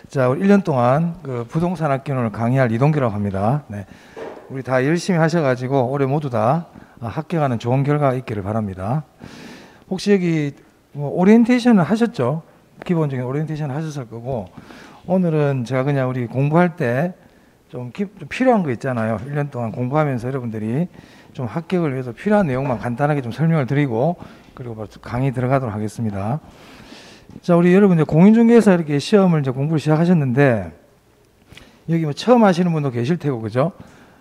자, 우리 1년 동안 그 부동산 학개론을 강의할 이동규라고 합니다. 네. 우리 다 열심히 하셔가지고 올해 모두 다 합격하는 좋은 결과가 있기를 바랍니다. 혹시 여기 뭐 오리엔테이션을 하셨죠? 기본적인 오리엔테이션 하셨을 거고, 오늘은 제가 그냥 우리 공부할 때 좀 필요한 거 있잖아요. 1년 동안 공부하면서 여러분들이 좀 합격을 위해서 필요한 내용만 간단하게 좀 설명을 드리고, 그리고 강의 들어가도록 하겠습니다. 자, 우리 여러분 이제 공인중개사 이렇게 시험을 이제 공부를 시작하셨는데, 여기 뭐 처음 하시는 분도 계실 테고, 그죠?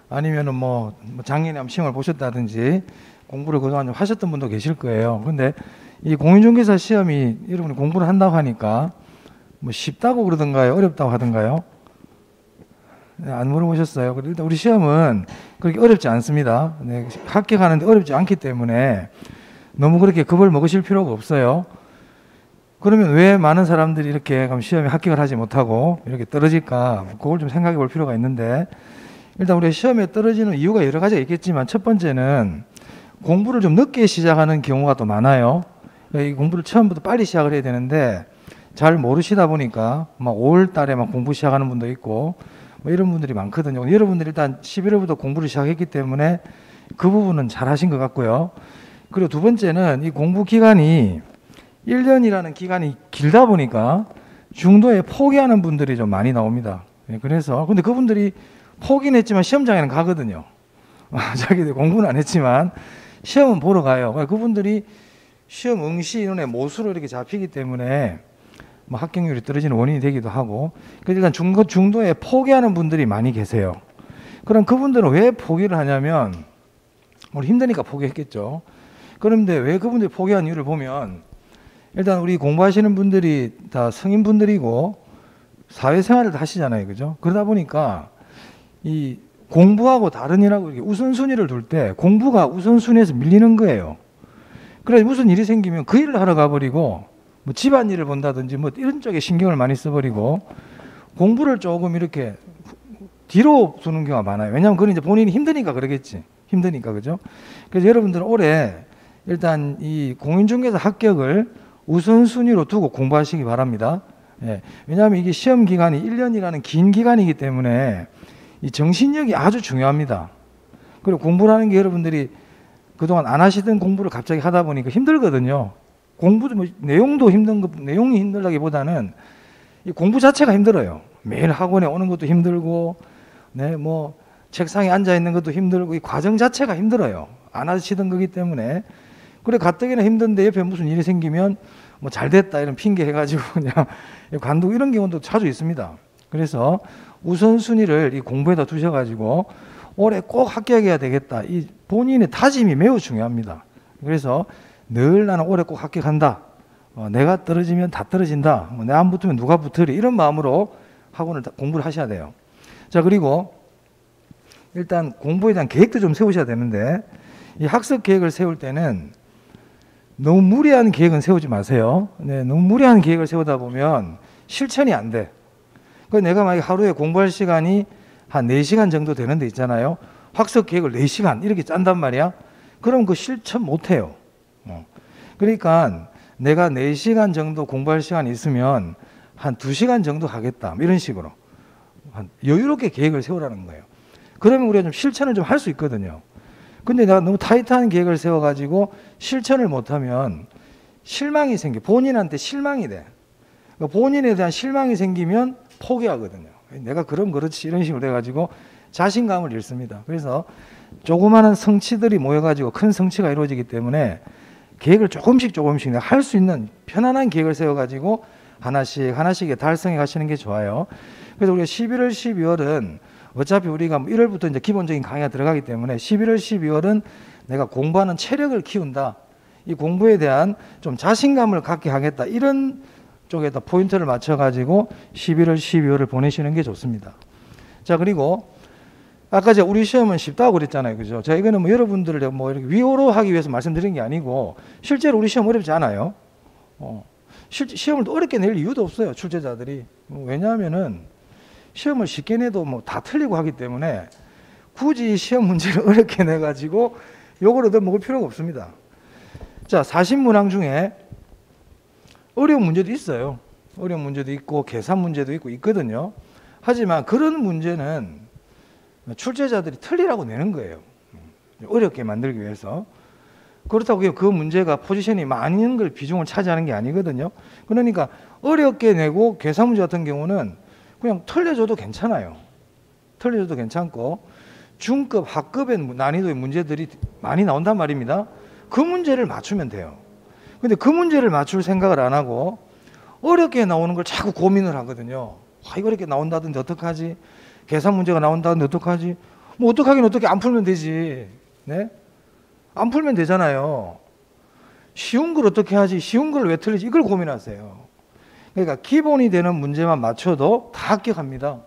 아니면은 뭐 작년에 한번 시험을 보셨다든지 공부를 그동안 좀 하셨던 분도 계실 거예요. 근데 이 공인중개사 시험이 여러분이 공부를 한다고 하니까 뭐 쉽다고 그러던가요? 어렵다고 하던가요? 네, 안 물어보셨어요. 일단 우리 시험은 그렇게 어렵지 않습니다. 네, 합격하는데 어렵지 않기 때문에 너무 그렇게 겁을 먹으실 필요가 없어요. 그러면 왜 많은 사람들이 이렇게 시험에 합격을 하지 못하고 이렇게 떨어질까? 그걸 좀 생각해 볼 필요가 있는데, 일단 우리 시험에 떨어지는 이유가 여러 가지가 있겠지만, 첫 번째는 공부를 좀 늦게 시작하는 경우가 또 많아요. 이 공부를 처음부터 빨리 시작을 해야 되는데 잘 모르시다 보니까 막 5월 달에 막 공부 시작하는 분도 있고 뭐 이런 분들이 많거든요. 여러분들이 일단 11월부터 공부를 시작했기 때문에 그 부분은 잘 하신 것 같고요. 그리고 두 번째는 이 공부 기간이 1년이라는 기간이 길다 보니까 중도에 포기하는 분들이 좀 많이 나옵니다. 그래서 근데 그분들이 포기는 했지만 시험장에는 가거든요. 자기들 공부는 안 했지만 시험은 보러 가요. 그분들이 시험 응시 인원의 모수로 이렇게 잡히기 때문에 뭐 합격률이 떨어지는 원인이 되기도 하고, 그래서 일단 중도에 포기하는 분들이 많이 계세요. 그럼 그분들은 왜 포기를 하냐면, 우리 힘드니까 포기했겠죠. 그런데 왜 그분들이 포기한 이유를 보면, 일단 우리 공부하시는 분들이 다 성인분들이고 사회생활을 다 하시잖아요. 그죠? 그러다 보니까 이 공부하고 다른 일하고 이렇게 우선순위를 둘 때 공부가 우선순위에서 밀리는 거예요. 그래서 무슨 일이 생기면 그 일을 하러 가버리고, 뭐 집안일을 본다든지 뭐 이런 쪽에 신경을 많이 써버리고 공부를 조금 이렇게 뒤로 두는 경우가 많아요. 왜냐하면 그건 이제 본인이 힘드니까 그러겠지. 힘드니까, 그죠? 그래서 여러분들은 올해 일단 이 공인중개사 합격을 우선순위로 두고 공부하시기 바랍니다. 예. 왜냐하면 이게 시험 기간이 1년이라는 긴 기간이기 때문에 이 정신력이 아주 중요합니다. 그리고 공부를 하는 게 여러분들이 그동안 안 하시던 공부를 갑자기 하다 보니까 힘들거든요. 공부도 뭐 내용도 힘든 거, 내용이 힘들다기보다는 이 공부 자체가 힘들어요. 매일 학원에 오는 것도 힘들고, 네, 뭐 책상에 앉아 있는 것도 힘들고, 이 과정 자체가 힘들어요. 안 하시던 거기 때문에. 그래 가뜩이나 힘든데 옆에 무슨 일이 생기면 뭐 잘 됐다 이런 핑계 해가지고 그냥 관두고 이런 경우도 자주 있습니다. 그래서 우선순위를 이 공부에다 두셔가지고 올해 꼭 합격해야 되겠다. 이 본인의 다짐이 매우 중요합니다. 그래서 늘 나는 올해 꼭 합격한다. 내가 떨어지면 다 떨어진다. 내가 안 붙으면 누가 붙으리. 이런 마음으로 학원을 공부를 하셔야 돼요. 자, 그리고 일단 공부에 대한 계획도 좀 세우셔야 되는데, 이 학습 계획을 세울 때는 너무 무리한 계획은 세우지 마세요. 네, 너무 무리한 계획을 세우다 보면 실천이 안 돼. 내가 만약에 하루에 공부할 시간이 한 4시간 정도 되는 데 있잖아요. 학습 계획을 4시간 이렇게 짠단 말이야. 그럼 그 실천 못 해요. 그러니까 내가 4시간 정도 공부할 시간이 있으면 한 2시간 정도 하겠다. 이런 식으로 여유롭게 계획을 세우라는 거예요. 그러면 우리가 좀 실천을 좀 할 수 있거든요. 근데 내가 너무 타이트한 계획을 세워가지고 실천을 못하면 실망이 생겨. 본인한테 실망이 돼. 그러니까 본인에 대한 실망이 생기면 포기하거든요. 내가 그럼 그렇지 이런 식으로 돼가지고 자신감을 잃습니다. 그래서 조그마한 성취들이 모여가지고 큰 성취가 이루어지기 때문에 계획을 조금씩 내가 할 수 있는 편안한 계획을 세워가지고 하나씩 달성해 가시는 게 좋아요. 그래서 우리가 11월, 12월은 어차피 우리가 1월부터 이제 기본적인 강의가 들어가기 때문에 11월, 12월은 내가 공부하는 체력을 키운다. 이 공부에 대한 좀 자신감을 갖게 하겠다. 이런 쪽에다 포인트를 맞춰가지고 11월, 12월을 보내시는 게 좋습니다. 자, 그리고 아까 제가 우리 시험은 쉽다고 그랬잖아요. 그죠? 자, 이거는 뭐 여러분들을 뭐 이렇게 위로하기 위해서 말씀드린 게 아니고 실제로 우리 시험 어렵지 않아요. 시험을 또 어렵게 낼 이유도 없어요. 출제자들이. 왜냐하면은 시험을 쉽게 내도 뭐 다 틀리고 하기 때문에 굳이 시험 문제를 어렵게 내가지고 요걸 얻어먹을 필요가 없습니다. 자, 40문항 중에 어려운 문제도 있어요. 어려운 문제도 있고 계산 문제도 있거든요. 하지만 그런 문제는 출제자들이 틀리라고 내는 거예요. 어렵게 만들기 위해서. 그렇다고 그 문제가 포지션이 많은 걸 비중을 차지하는 게 아니거든요. 그러니까 어렵게 내고 계산 문제 같은 경우는 그냥 틀려줘도 괜찮아요. 틀려줘도 괜찮고 중급, 하급의 난이도의 문제들이 많이 나온단 말입니다. 그 문제를 맞추면 돼요. 근데 그 문제를 맞출 생각을 안 하고 어렵게 나오는 걸 자꾸 고민을 하거든요. 이거 어렵게 나온다던데 어떡하지? 계산 문제가 나온다던데 어떡하지? 뭐 어떡하긴 어떻게 안 풀면 되지. 네? 안 풀면 되잖아요. 쉬운 걸 어떻게 하지? 쉬운 걸 왜 틀리지? 이걸 고민하세요. 그러니까 기본이 되는 문제만 맞춰도 다 합격합니다.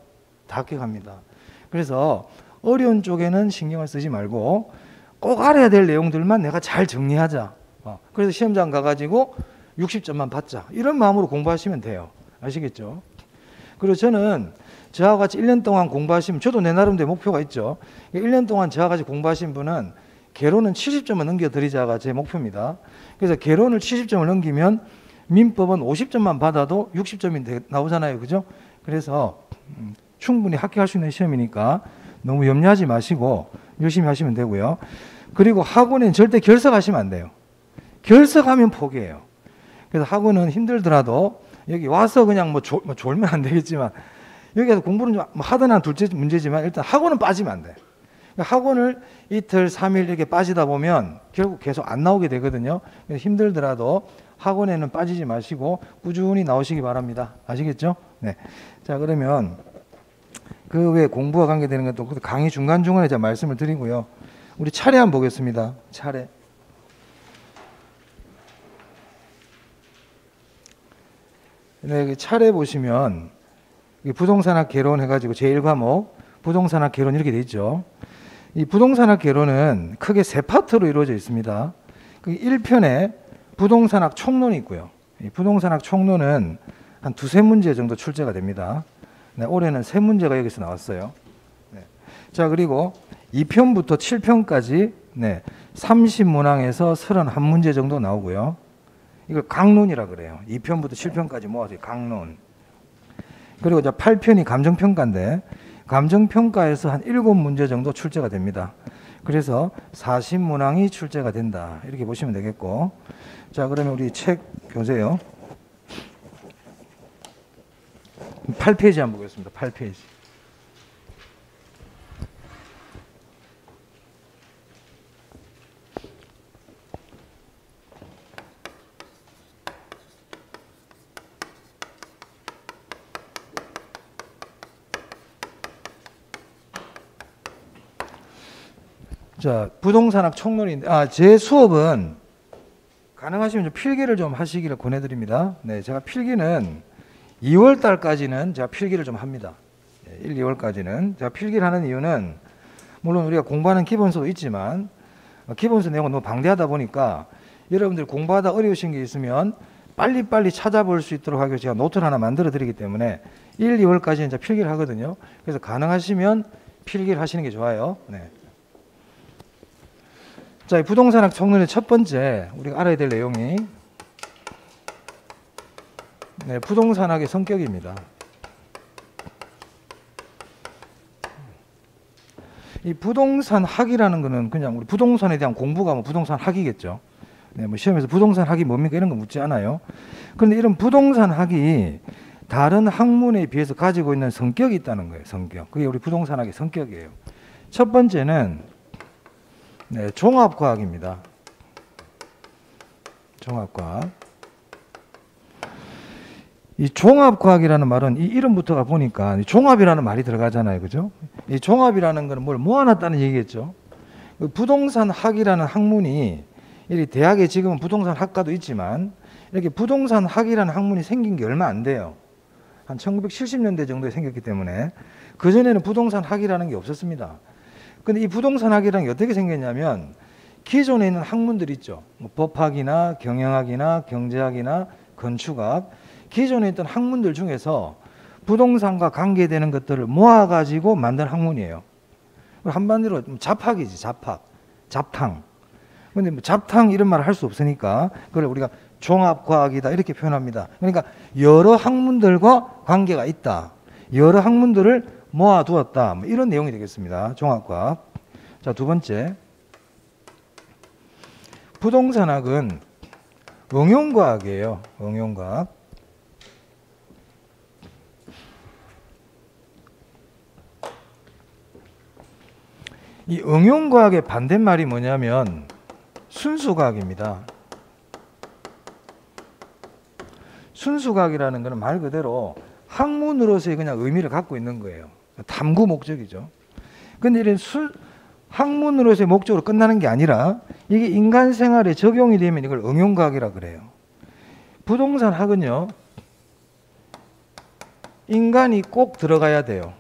다 합격합니다. 그래서 어려운 쪽에는 신경을 쓰지 말고 꼭 알아야 될 내용들만 내가 잘 정리하자. 그래서 시험장 가가지고 60점만 받자. 이런 마음으로 공부하시면 돼요. 아시겠죠? 그리고 저는 저와 같이 1년 동안 공부하시면, 저도 내 나름대로 목표가 있죠. 1년 동안 저와 같이 공부하신 분은 개론은 70점을 넘겨드리자가 제 목표입니다. 그래서 개론을 70점을 넘기면 민법은 50점만 받아도 60점이 나오잖아요. 그죠? 그래서 충분히 합격할 수 있는 시험이니까 너무 염려하지 마시고 열심히 하시면 되고요. 그리고 학원엔 절대 결석하시면 안 돼요. 결석하면 포기해요. 그래서 학원은 힘들더라도 여기 와서 그냥 졸면 안 되겠지만 여기 가서 공부는 좀 하든 둘째 문제지만 일단 학원은 빠지면 안 돼요. 학원을 이틀, 3일 이렇게 빠지다 보면 결국 계속 안 나오게 되거든요. 그래서 힘들더라도 학원에는 빠지지 마시고 꾸준히 나오시기 바랍니다. 아시겠죠? 네. 자, 그러면 그 외에 공부와 관계되는 것도 강의 중간중간에 제가 말씀을 드리고요. 우리 차례 한번 보겠습니다. 차례. 네, 차례 보시면 부동산학 개론 해가지고 제1과목 부동산학 개론 이렇게 돼 있죠. 이 부동산학 개론은 크게 세 파트로 이루어져 있습니다. 그 1편에 부동산학 총론이 있고요. 이 부동산학 총론은 한 두세 문제 정도 출제가 됩니다. 네, 올해는 3문제가 여기서 나왔어요. 네. 자, 그리고 2편부터 7편까지 30문항에서 31문제 정도 나오고요. 이걸 강론이라 그래요. 2편부터 7편까지 모아서 강론. 그리고 8편이 감정평가인데 감정평가에서 한 7문제 정도 출제가 됩니다. 그래서 40문항이 출제가 된다. 이렇게 보시면 되겠고. 자, 그러면 우리 책 교재요. 8페이지 한번 보겠습니다. 8페이지. 자, 부동산학 총론인데, 제 수업은 가능하시면 좀 필기를 좀 하시기를 권해드립니다. 네, 제가 필기는 2월 달까지는 제가 필기를 좀 합니다. 1, 2월까지는. 제가 필기를 하는 이유는, 물론 우리가 공부하는 기본서도 있지만, 기본서 내용은 너무 방대하다 보니까, 여러분들 공부하다 어려우신 게 있으면, 빨리빨리 찾아볼 수 있도록 하기 위해서 제가 노트를 하나 만들어 드리기 때문에, 1, 2월까지는 제가 필기를 하거든요. 그래서 가능하시면 필기를 하시는 게 좋아요. 네. 자, 부동산학 총론의 첫 번째 우리가 알아야 될 내용이 부동산학의 성격입니다. 이 부동산학이라는 거는 그냥 우리 부동산에 대한 공부가 부동산학이겠죠. 네, 시험에서 부동산학이 뭡니까 이런 거 묻지 않아요. 그런데 이런 부동산학이 다른 학문에 비해서 가지고 있는 성격이 있다는 거예요. 성격. 그게 우리 부동산학의 성격이에요. 첫 번째는 종합과학입니다. 종합과학. 이 종합과학이라는 말은 이 이름부터가 보니까 종합이라는 말이 들어가잖아요. 그죠? 이 종합이라는 것은 뭘 모아놨다는 얘기겠죠. 부동산학이라는 학문이 이 대학에 지금은 부동산학과도 있지만 이렇게 부동산학이라는 학문이 생긴 게 얼마 안 돼요. 한 1970년대 정도에 생겼기 때문에 그전에는 부동산학이라는 게 없었습니다. 근데 이 부동산학이라는 게 어떻게 생겼냐면 기존에 있는 학문들 있죠. 법학이나 경영학이나 경제학이나 건축학 기존에 있던 학문들 중에서 부동산과 관계되는 것들을 모아가지고 만든 학문이에요. 한마디로 잡학이지, 잡학. 잡탕. 근데 잡탕 이런 말을 할 수 없으니까 그걸 우리가 종합과학이다 이렇게 표현합니다. 그러니까 여러 학문들과 관계가 있다. 여러 학문들을 모아두었다. 뭐 이런 내용이 되겠습니다. 종합과학. 자, 두 번째. 부동산학은 응용과학이에요. 응용과학. 이 응용과학의 반대말이 뭐냐면 순수과학입니다. 순수과학이라는 것은 말 그대로 학문으로서의 그냥 의미를 갖고 있는 거예요. 탐구 목적이죠. 근데 이런 학문으로서의 목적으로 끝나는 게 아니라 이게 인간 생활에 적용이 되면 이걸 응용과학이라 그래요. 부동산학은요, 인간이 꼭 들어가야 돼요.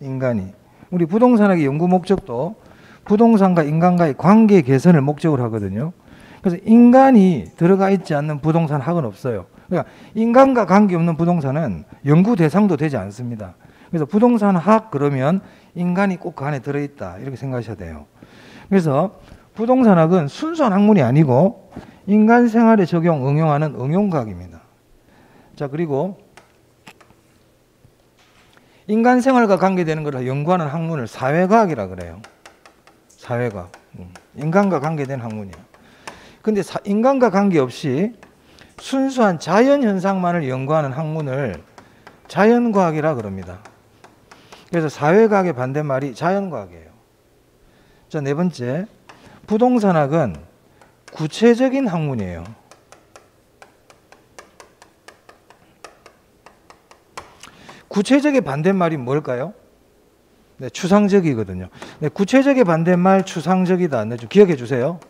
인간이. 우리 부동산학의 연구 목적도 부동산과 인간과의 관계 개선을 목적으로 하거든요. 그래서 인간이 들어가 있지 않는 부동산학은 없어요. 그러니까 인간과 관계없는 부동산은 연구 대상도 되지 않습니다. 그래서 부동산학 그러면 인간이 꼭 그 안에 들어있다 이렇게 생각하셔야 돼요. 그래서 부동산학은 순수한 학문이 아니고 인간 생활에 적용, 응용하는 응용과학입니다. 자, 그리고 인간 생활과 관계되는 것을 연구하는 학문을 사회과학이라 그래요. 사회과학. 인간과 관계된 학문이에요. 근데 인간과 관계없이 순수한 자연 현상만을 연구하는 학문을 자연과학이라 그럽니다. 그래서 사회과학의 반대말이 자연과학이에요. 자, 네 번째. 부동산학은 구체적인 학문이에요. 구체적의 반대말이 뭘까요? 네, 추상적이거든요. 네, 구체적의 반대말 추상적이다. 네, 좀 기억해 주세요.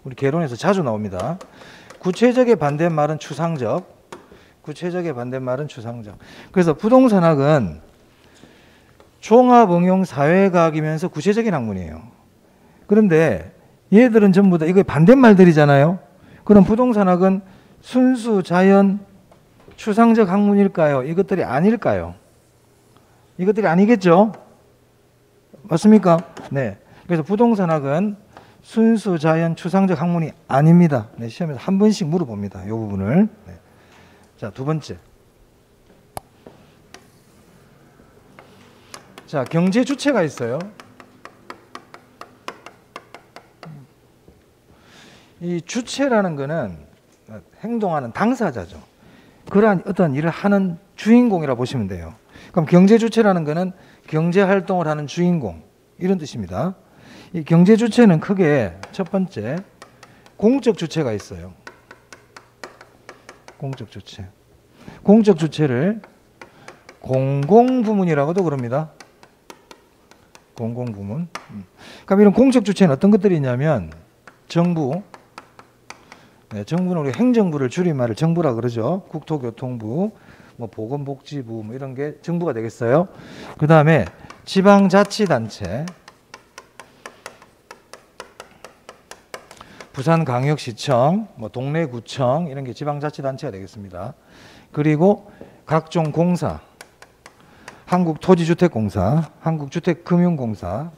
우리 개론에서 자주 나옵니다. 구체적의 반대말은 추상적. 구체적의 반대말은 추상적. 그래서 부동산학은 종합응용 사회과학이면서 구체적인 학문이에요. 그런데 얘들은 전부 다 이거 반대말들이잖아요. 그럼 부동산학은 순수 자연 추상적 학문일까요? 이것들이 아닐까요? 이것들이 아니겠죠? 맞습니까? 네. 그래서 부동산학은 순수 자연 추상적 학문이 아닙니다. 네, 시험에서 한 번씩 물어봅니다. 이 부분을. 네. 자, 두 번째. 자, 경제 주체가 있어요. 이 주체라는 것은 행동하는 당사자죠. 그러한 어떤 일을 하는 주인공이라 보시면 돼요. 그럼 경제 주체라는 것은 경제 활동을 하는 주인공 이런 뜻입니다. 이 경제 주체는 크게 첫 번째 공적 주체가 있어요. 공적 주체. 공적 주체를 공공부문이라고도 그럽니다. 공공부문. 그럼 이런 공적 주체는 어떤 것들이 있냐면 정부. 네, 정부는 우리 행정부를 줄임말을 정부라 그러죠. 국토교통부, 뭐 보건복지부 뭐 이런 게 정부가 되겠어요. 그 다음에 지방자치단체, 부산광역시청, 뭐 동래구청 이런 게 지방자치단체가 되겠습니다. 그리고 각종 공사, 한국토지주택공사, 한국주택금융공사,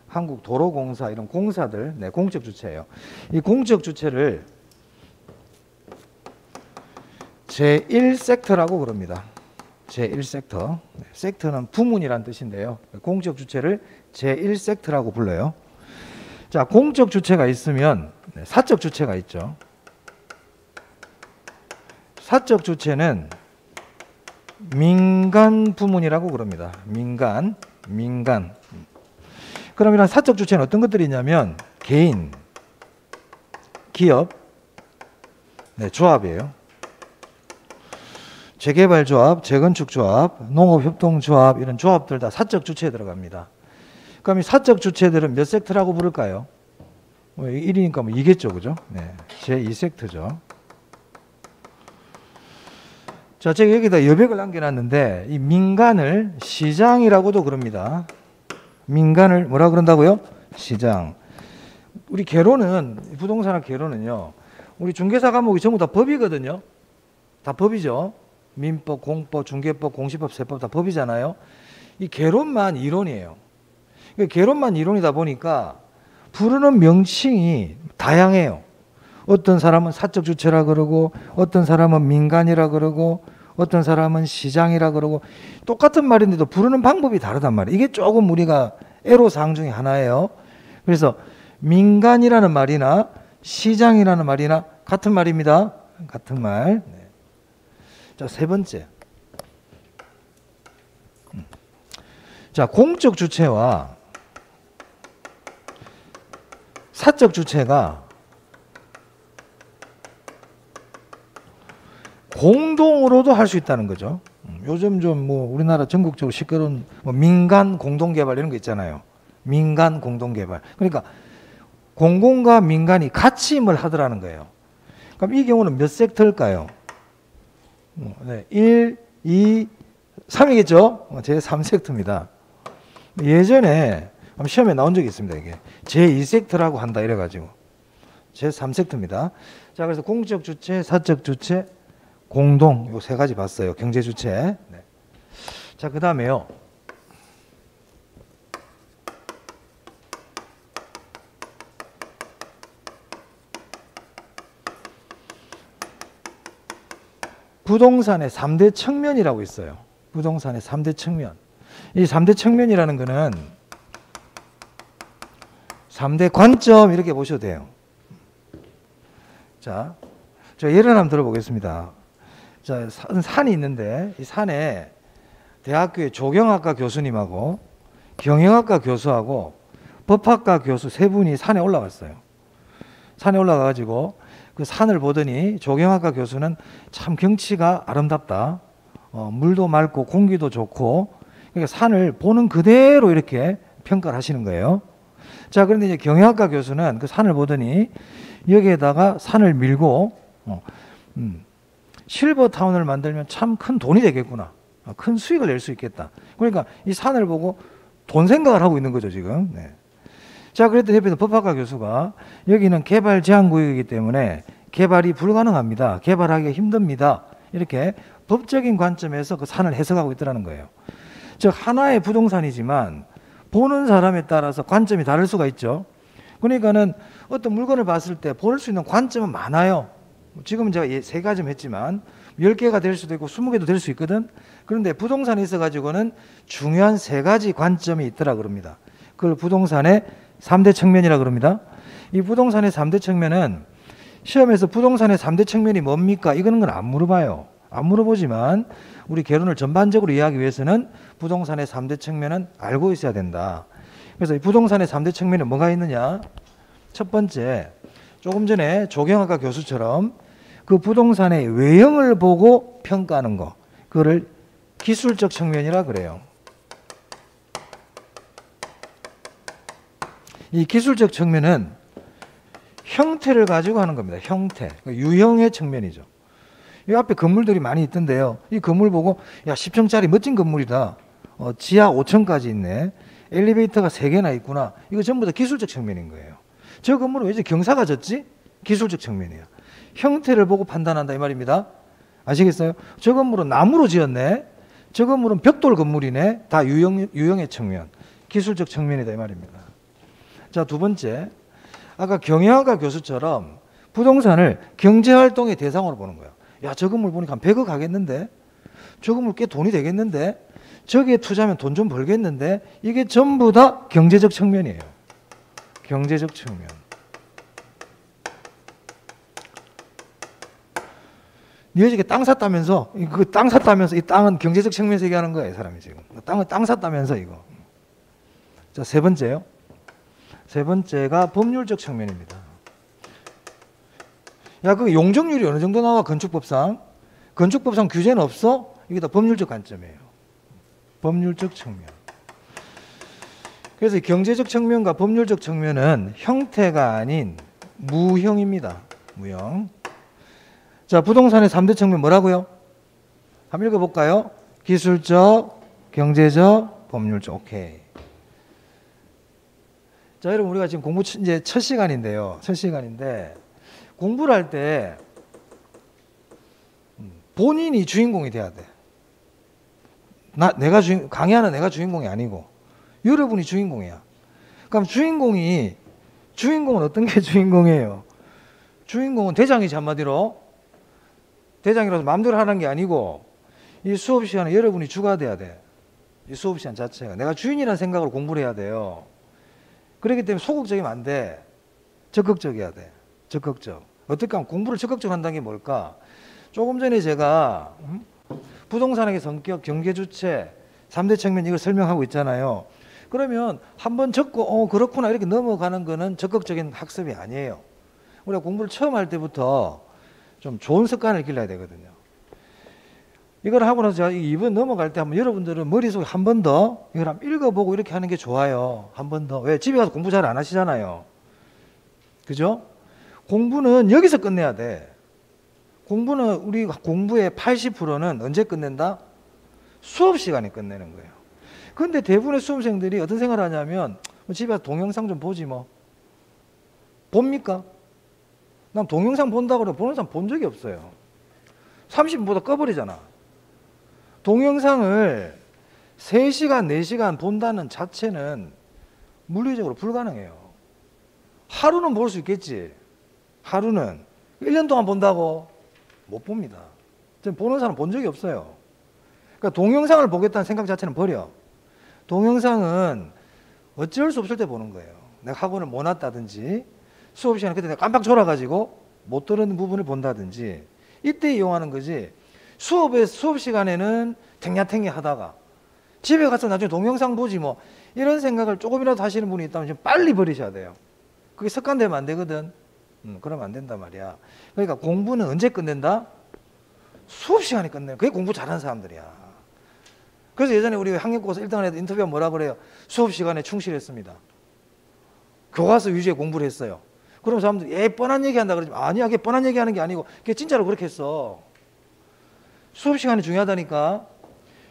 한국도로공사 이런 공사들, 네, 공적 주체예요. 이 공적 주체를 제1섹터라고 그럽니다. 제1섹터. 네, 섹터는 부문이란 뜻인데요. 공적 주체를 제1섹터라고 불러요. 자, 공적 주체가 있으면 사적 주체가 있죠. 사적 주체는 민간 부문이라고 그럽니다. 민간. 그럼 이런 사적 주체는 어떤 것들이 있냐면 개인, 기업, 네, 조합이에요. 재개발조합, 재건축조합, 농업협동조합 이런 조합들 다 사적 주체에 들어갑니다. 그럼 이 사적 주체들은 몇 섹터라고 부를까요? 1이니까 뭐 2겠죠, 그죠? 네, 제2섹터죠. 자, 제가 여기다 여백을 남겨놨는데 이 민간을 시장이라고도 그럽니다. 민간을 뭐라 그런다고요? 시장. 우리 개론은 부동산학 개론은요. 우리 중개사 과목이 전부 다 법이거든요. 다 법이죠. 민법, 공법, 중개법, 공시법, 세법 다 법이잖아요. 이 개론만 이론이에요. 개론만 이론이다 보니까 부르는 명칭이 다양해요. 어떤 사람은 사적 주체라 그러고 어떤 사람은 민간이라 그러고 어떤 사람은 시장이라 그러고 똑같은 말인데도 부르는 방법이 다르단 말이에요. 이게 조금 우리가 애로사항 중에 하나예요. 그래서 민간이라는 말이나 시장이라는 말이나 같은 말입니다. 같은 말. 네. 자, 세 번째. 자, 공적 주체와 사적 주체가 공동으로도 할 수 있다는 거죠. 요즘 좀 뭐 우리나라 전국적으로 시끄러운 뭐 민간 공동개발 이런 거 있잖아요. 민간 공동개발. 그러니까 공공과 민간이 같이 힘을 하더라는 거예요. 그럼 이 경우는 몇 섹터일까요? 네, 1, 2, 3이겠죠? 제 3섹터입니다. 예전에 시험에 나온 적이 있습니다. 이게 제 2섹터라고 한다 이래가지고 제 3섹터입니다. 자, 그래서 공적 주체, 사적 주체, 공동 요 세 가지 봤어요. 경제 주체. 네. 자, 그 다음에요. 부동산의 3대 측면이라고 있어요. 부동산의 3대 측면. 이 3대 측면이라는 거는 3대 관점 이렇게 보셔도 돼요. 자, 저 예를 한번 들어보겠습니다. 자, 산이 있는데 이 산에 대학교의 조경학과 교수님하고 경영학과 교수하고 법학과 교수 세 분이 산에 올라갔어요. 산에 올라가가지고 그 산을 보더니 조경학과 교수는 참 경치가 아름답다. 물도 맑고 공기도 좋고 그러니까 산을 보는 그대로 이렇게 평가를 하시는 거예요. 자, 그런데 이제 경영학과 교수는 그 산을 보더니 여기에다가 산을 밀고 실버타운을 만들면 참 큰 돈이 되겠구나. 큰 수익을 낼 수 있겠다. 그러니까 이 산을 보고 돈 생각을 하고 있는 거죠, 지금. 네. 자, 그랬더니 옆에서 법학과 교수가 여기는 개발 제한 구역이기 때문에 개발이 불가능합니다. 개발하기가 힘듭니다. 이렇게 법적인 관점에서 그 산을 해석하고 있더라는 거예요. 즉 하나의 부동산이지만 보는 사람에 따라서 관점이 다를 수가 있죠. 그러니까는 어떤 물건을 봤을 때 볼 수 있는 관점은 많아요. 지금은 제가 3가지 했지만 10개가 될 수도 있고 20개도 될 수 있거든. 그런데 부동산에 있어가지고는 중요한 3가지 관점이 있더라 그럽니다. 그걸 부동산의 3대 측면이라 그럽니다. 이 부동산의 3대 측면은 시험에서 부동산의 3대 측면이 뭡니까? 이거는 건 안 물어봐요. 안 물어보지만 우리 개론을 전반적으로 이해하기 위해서는 부동산의 3대 측면은 알고 있어야 된다. 그래서 이 부동산의 3대 측면에 뭐가 있느냐? 첫 번째, 조금 전에 조경학과 교수처럼 그 부동산의 외형을 보고 평가하는 거, 그거를 기술적 측면이라 그래요. 이 기술적 측면은 형태를 가지고 하는 겁니다. 형태, 유형의 측면이죠. 이 앞에 건물들이 많이 있던데요. 이 건물 보고 야 10층짜리 멋진 건물이다. 지하 5층까지 있네. 엘리베이터가 3개나 있구나. 이거 전부 다 기술적 측면인 거예요. 저 건물은 왜 이제 경사가 졌지? 기술적 측면이에요. 형태를 보고 판단한다 이 말입니다. 아시겠어요? 저 건물은 나무로 지었네. 저 건물은 벽돌 건물이네. 다 유형의 측면, 기술적 측면이다 이 말입니다. 자, 두 번째, 아까 경영학과 교수처럼 부동산을 경제활동의 대상으로 보는 거예요. 야, 저 건물 보니까 한 100억 하겠는데? 저 건물 꽤 돈이 되겠는데? 저기에 투자하면 돈 좀 벌겠는데? 이게 전부 다 경제적 측면이에요. 경제적 측면. 니 어저께 땅 샀다면서? 그 땅 샀다면서 이 땅은 경제적 측면에서 얘기하는 거예요, 이 사람이 지금. 땅 샀다면서 이거. 자, 세 번째요. 세 번째가 법률적 측면입니다. 야, 그 용적률이 어느 정도 나와? 건축법상? 건축법상 규제는 없어? 이게 다 법률적 관점이에요. 법률적 측면. 그래서 경제적 측면과 법률적 측면은 형태가 아닌 무형입니다. 무형. 자, 부동산의 3대 측면 뭐라고요? 한번 읽어볼까요? 기술적, 경제적, 법률적. 오케이. 자, 여러분 우리가 지금 공부 이제 첫 시간인데요. 첫 시간인데 공부를 할 때 본인이 주인공이 돼야 돼. 강의하는 내가 주인공이 아니고 여러분이 주인공이야. 그럼 주인공은 어떤 게 주인공이에요? 주인공은 대장이지, 한마디로. 대장이라서 마음대로 하는 게 아니고 이 수업 시간에 여러분이 주가 돼야 돼. 이 수업 시간 자체가 내가 주인이라는 생각으로 공부를 해야 돼요. 그렇기 때문에 소극적이면 안 돼. 적극적이어야 돼. 적극적. 어떻게 하면 공부를 적극적으로 한다는 게 뭘까? 조금 전에 제가 부동산의 성격, 경계 주체, 3대 측면 이걸 설명하고 있잖아요. 그러면 한번 적고 그렇구나 이렇게 넘어가는 거는 적극적인 학습이 아니에요. 우리가 공부를 처음 할 때부터 좀 좋은 습관을 길러야 되거든요. 이걸 하고 나서 제가 이번 넘어갈 때 한번 여러분들은 머릿속에 한 번 더 이걸 한번 읽어보고 이렇게 하는 게 좋아요. 한 번 더. 왜? 집에 가서 공부 잘 안 하시잖아요. 그죠? 공부는 여기서 끝내야 돼. 공부는 우리 공부의 80%는 언제 끝낸다? 수업 시간에 끝내는 거예요. 그런데 대부분의 수험생들이 어떤 생각을 하냐면 집에 가서 동영상 좀 보지 뭐. 봅니까? 난 동영상 본다고 그러고 보는 사람 본 적이 없어요. 30분 보다 꺼버리잖아. 동영상을 3시간, 4시간 본다는 자체는 물리적으로 불가능해요. 하루는 볼 수 있겠지. 하루는. 1년 동안 본다고? 못 봅니다. 지금 보는 사람 본 적이 없어요. 그러니까 동영상을 보겠다는 생각 자체는 버려. 동영상은 어쩔 수 없을 때 보는 거예요. 내가 학원을 못 왔다든지 수업 시간에 그때 내가 깜빡 졸아가지고 못 들은 부분을 본다든지 이때 이용하는 거지. 수업 시간에는 탱냐탱냐 하다가 집에 가서 나중에 동영상 보지 뭐 이런 생각을 조금이라도 하시는 분이 있다면 지금 빨리 버리셔야 돼요. 그게 습관되면 안 되거든. 그러면 안 된단 말이야. 그러니까 공부는 언제 끝낸다? 수업 시간에 끝내. 그게 공부 잘하는 사람들이야. 그래서 예전에 우리 학력고사 1등을 해도 인터뷰가 뭐라 그래요? 수업 시간에 충실했습니다. 교과서 위주의 공부를 했어요. 그럼 사람들이 뻔한 얘기 한다 그러지. 아니야, 그게 뻔한 얘기 하는 게 아니고 그게 진짜로 그렇게 했어. 수업 시간이 중요하다니까.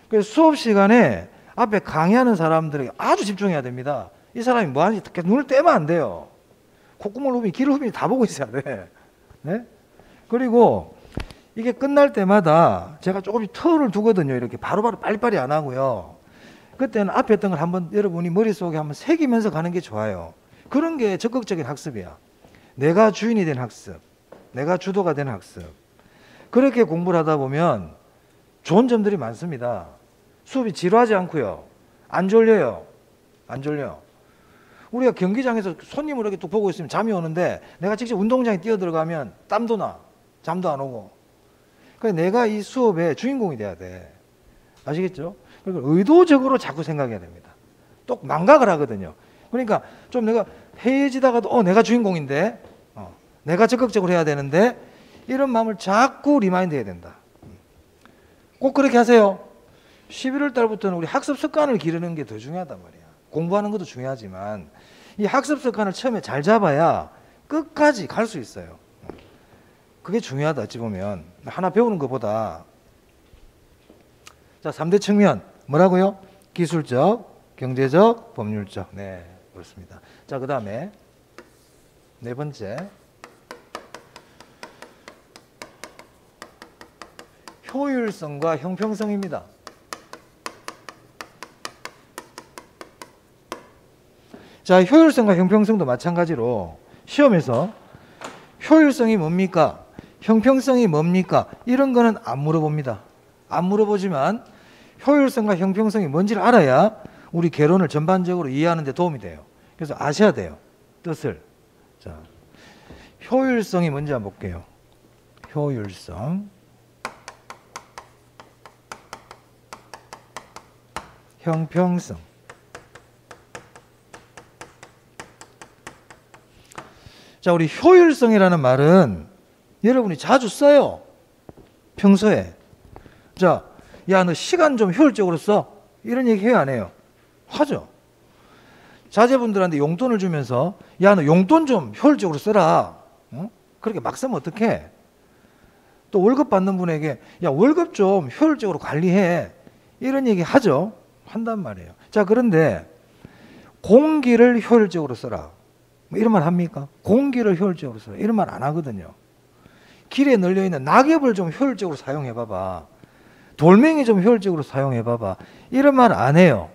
그래서 수업 시간에 앞에 강의하는 사람들에게 아주 집중해야 됩니다. 이 사람이 뭐 하는지 눈을 떼면 안 돼요. 콧구멍 후비, 귀를 후비 다 보고 있어야 돼. 네? 그리고 이게 끝날 때마다 제가 조금씩 털을 두거든요. 이렇게 바로바로 빨리빨리 안 하고요. 그때는 앞에 했던 걸 한번 여러분이 머릿속에 한번 새기면서 가는 게 좋아요. 그런 게 적극적인 학습이야. 내가 주인이 된 학습. 내가 주도가 된 학습. 그렇게 공부를 하다 보면 좋은 점들이 많습니다. 수업이 지루하지 않고요. 안 졸려요. 안 졸려. 우리가 경기장에서 손님을 이렇게 뚝 보고 있으면 잠이 오는데 내가 직접 운동장에 뛰어 들어가면 땀도 나. 잠도 안 오고. 그러니까 내가 이 수업의 주인공이 돼야 돼. 아시겠죠? 그러니까 의도적으로 자꾸 생각해야 됩니다. 또 망각을 하거든요. 그러니까 좀 내가 해해지다가도 내가 주인공인데 내가 적극적으로 해야 되는데 이런 마음을 자꾸 리마인드 해야 된다. 꼭 그렇게 하세요. 11월 달부터는 우리 학습 습관을 기르는 게 더 중요하단 말이야. 공부하는 것도 중요하지만 이 학습 습관을 처음에 잘 잡아야 끝까지 갈 수 있어요. 그게 중요하다. 어찌 보면 하나 배우는 것보다. 자, 3대 측면 뭐라고요? 기술적, 경제적, 법률적. 네, 그렇습니다. 자, 그 다음에 네 번째, 효율성과 형평성입니다. 자, 효율성과 형평성도 마찬가지로 시험에서 효율성이 뭡니까? 형평성이 뭡니까? 이런 거는 안 물어봅니다. 안 물어보지만 효율성과 형평성이 뭔지를 알아야 우리 개론을 전반적으로 이해하는 데 도움이 돼요. 그래서 아셔야 돼요. 뜻을. 자, 효율성이 뭔지 한번 볼게요. 효율성. 형평성. 자, 우리 효율성이라는 말은 여러분이 자주 써요. 평소에. 자, 야, 너 시간 좀 효율적으로 써. 이런 얘기 해요, 안 해요? 하죠. 자제분들한테 용돈을 주면서 야, 너 용돈 좀 효율적으로 써라. 그렇게 막 쓰면 어떡해? 또 월급 받는 분에게 야, 월급 좀 효율적으로 관리해. 이런 얘기 하죠. 한단 말이에요. 자, 그런데 공기를 효율적으로 써라. 뭐 이런 말 합니까? 공기를 효율적으로 써라. 이런 말 안 하거든요. 길에 널려있는 낙엽을 좀 효율적으로 사용해봐봐. 돌멩이 좀 효율적으로 사용해봐봐. 이런 말 안 해요.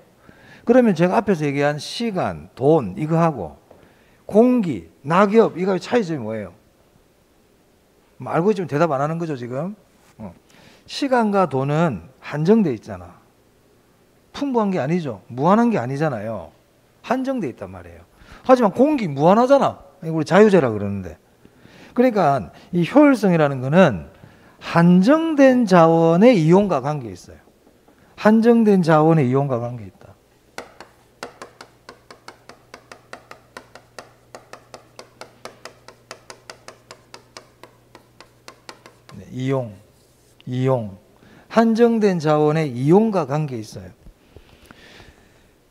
그러면 제가 앞에서 얘기한 시간, 돈 이거 하고 공기, 낙엽 이거의 차이점이 뭐예요? 알고 있지만 대답 안 하는 거죠 지금. 시간과 돈은 한정돼 있잖아. 풍부한 게 아니죠. 무한한 게 아니잖아요. 한정돼 있단 말이에요. 하지만 공기 무한하잖아. 우리 자유재라 그러는데. 그러니까 이 효율성이라는 거는 한정된 자원의 이용과 관계에 있어요. 한정된 자원의 이용과 관계에 있다. 네, 이용. 한정된 자원의 이용과 관계에 있어요.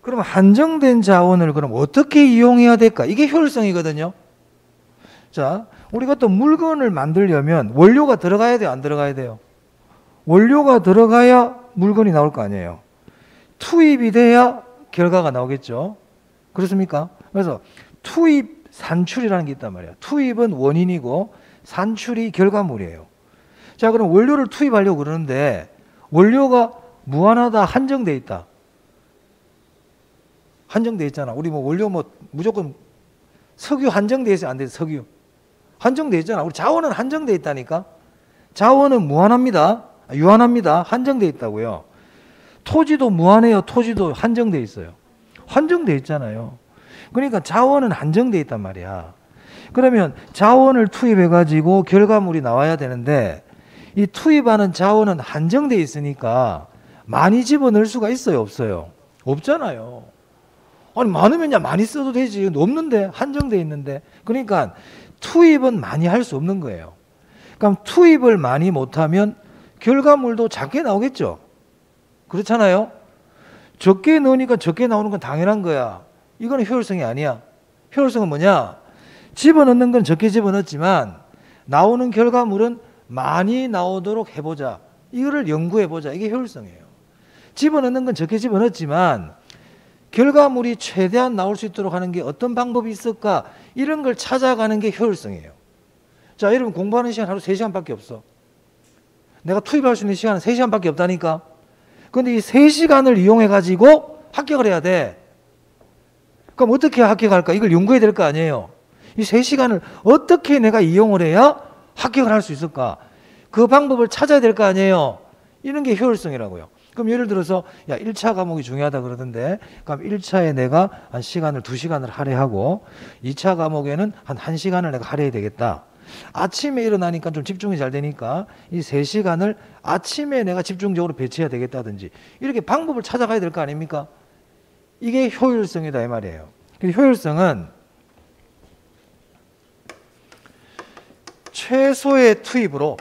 그럼 한정된 자원을 그럼 어떻게 이용해야 될까? 이게 효율성이거든요. 자, 우리가 또 물건을 만들려면 원료가 들어가야 돼요? 안 들어가야 돼요? 원료가 들어가야 물건이 나올 거 아니에요. 투입이 돼야 결과가 나오겠죠. 그렇습니까? 그래서 투입, 산출이라는 게 있단 말이에요. 투입은 원인이고 산출이 결과물이에요. 자, 그럼 원료를 투입하려고 그러는데 원료가 무한하다, 한정돼 있다. 한정돼 있잖아. 우리 뭐 원료 무조건 석유 한정돼 있어요? 안 돼? 석유 한정돼 있잖아. 우리 자원은 한정돼 있다니까. 자원은 무한합니다. 유한합니다. 한정돼 있다고요. 토지도 무한해요. 토지도 한정돼 있어요. 한정돼 있잖아요. 그러니까 자원은 한정돼 있단 말이야. 그러면 자원을 투입해 가지고 결과물이 나와야 되는데 이 투입하는 자원은 한정돼 있으니까 많이 집어넣을 수가 있어요? 없어요? 없잖아요. 아니 많으면 많이 써도 되지. 없는데 한정돼 있는데. 그러니까 투입은 많이 할 수 없는 거예요. 그럼 투입을 많이 못하면 결과물도 작게 나오겠죠. 그렇잖아요. 적게 넣으니까 적게 나오는 건 당연한 거야. 이거는 효율성이 아니야. 효율성은 뭐냐? 집어넣는 건 적게 집어넣었지만 나오는 결과물은 많이 나오도록 해보자. 이거를 연구해보자. 이게 효율성이에요. 집어넣는 건 적게 집어넣었지만 결과물이 최대한 나올 수 있도록 하는 게 어떤 방법이 있을까? 이런 걸 찾아가는 게 효율성이에요. 자, 여러분 공부하는 시간 하루 3시간밖에 없어. 내가 투입할 수 있는 시간은 3시간밖에 없다니까. 그런데 이 3시간을 이용해가지고 합격을 해야 돼. 그럼 어떻게 합격할까? 이걸 연구해야 될 거 아니에요. 이 3시간을 어떻게 내가 이용을 해야 합격을 할 수 있을까? 그 방법을 찾아야 될 거 아니에요. 이런 게 효율성이라고요. 그럼 예를 들어서 1차 과목이 중요하다 그러던데 그럼 1차에 내가 한 시간을 2시간을 할애하고 2차 과목에는 한 1시간을 내가 할애해야 되겠다. 아침에 일어나니까 좀 집중이 잘 되니까 이 3시간을 아침에 내가 집중적으로 배치해야 되겠다든지 이렇게 방법을 찾아가야 될 거 아닙니까? 이게 효율성이다 이 말이에요. 효율성은 최소의 투입으로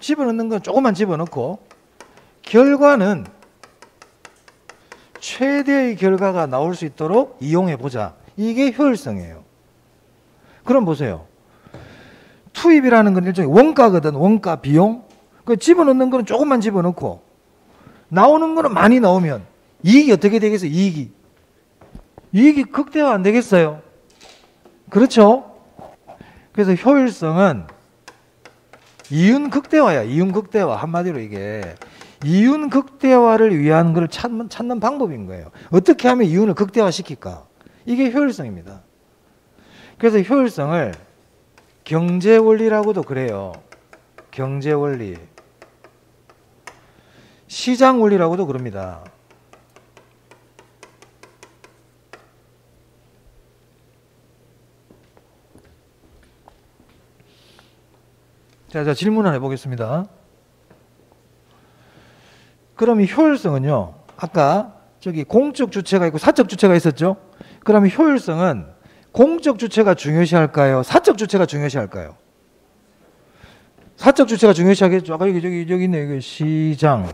집어넣는 건 조금만 집어넣고 결과는 최대의 결과가 나올 수 있도록 이용해보자. 이게 효율성이에요. 그럼 보세요. 투입이라는 건 일종의 원가거든. 원가, 비용. 그 집어넣는 거는 조금만 집어넣고 나오는 거는 많이 나오면 이익이 어떻게 되겠어요? 이익이 극대화 안 되겠어요? 그렇죠? 그래서 효율성은 이윤 극대화야. 이윤 극대화. 한마디로 이게 이윤 극대화를 위한 걸 찾는 방법인 거예요. 어떻게 하면 이윤을 극대화시킬까? 이게 효율성입니다. 그래서 효율성을 경제원리라고도 그래요. 경제원리. 시장원리라고도 그럽니다. 자, 질문 하나 해보겠습니다. 그럼 이 효율성은요, 아까 저기 공적 주체가 있고 사적 주체가 있었죠? 그럼 효율성은 공적 주체가 중요시할까요? 사적 주체가 중요시할까요? 사적 주체가 중요시하겠죠. 아까 여기 있네. 여기 시장.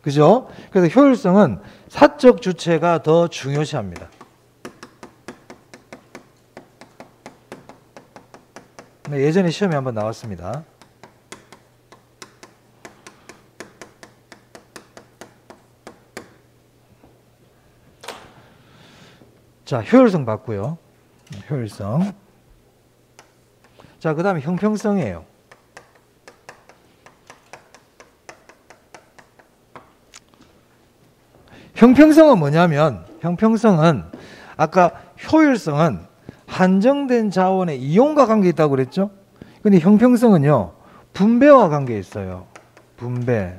그죠? 그래서 효율성은 사적 주체가 더 중요시합니다. 네, 예전에 시험에 한번 나왔습니다. 자, 효율성 봤고요. 효율성. 자, 그 다음에 형평성이에요. 형평성은 뭐냐면, 형평성은 아까 효율성은 한정된 자원의 이용과 관계 있다고 그랬죠? 근데 형평성은요, 분배와 관계 있어요. 분배.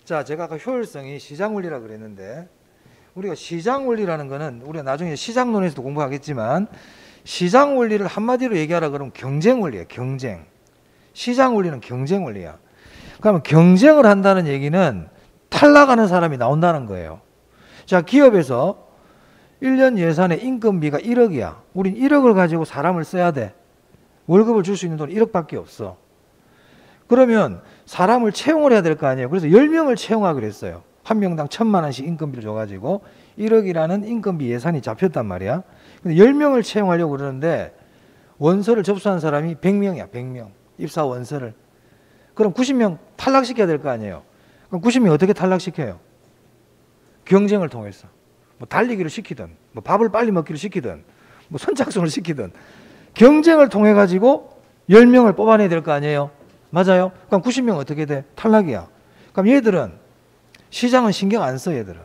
자, 제가 아까 효율성이 시장 원리라 그랬는데, 우리가 시장 원리라는 거는 우리가 나중에 시장론에서도 공부하겠지만, 시장 원리를 한마디로 얘기하라 그러면 경쟁 원리예요. 경쟁. 시장 원리는 경쟁 원리야. 그러면 경쟁을 한다는 얘기는 탈락하는 사람이 나온다는 거예요. 자, 기업에서 1년 예산의 인건비가 1억이야. 우린 1억을 가지고 사람을 써야 돼. 월급을 줄 수 있는 돈이 1억밖에 없어. 그러면 사람을 채용을 해야 될 거 아니에요. 그래서 10명을 채용하기로 했어요. 한 명당 1,000만 원씩 인건비를 줘가지고 1억이라는 인건비 예산이 잡혔단 말이야. 근데 10명을 채용하려고 그러는데 원서를 접수한 사람이 100명이야. 100명. 입사 원서를. 그럼 90명 탈락시켜야 될 거 아니에요. 그럼 90명 어떻게 탈락시켜요? 경쟁을 통해서. 뭐 달리기를 시키든, 뭐 밥을 빨리 먹기를 시키든, 뭐 선착순을 시키든, 경쟁을 통해 가지고 10명을 뽑아내야 될 거 아니에요. 맞아요? 그럼 90명 어떻게 돼? 탈락이야. 그럼 얘들은 시장은 신경 안 써, 얘들은.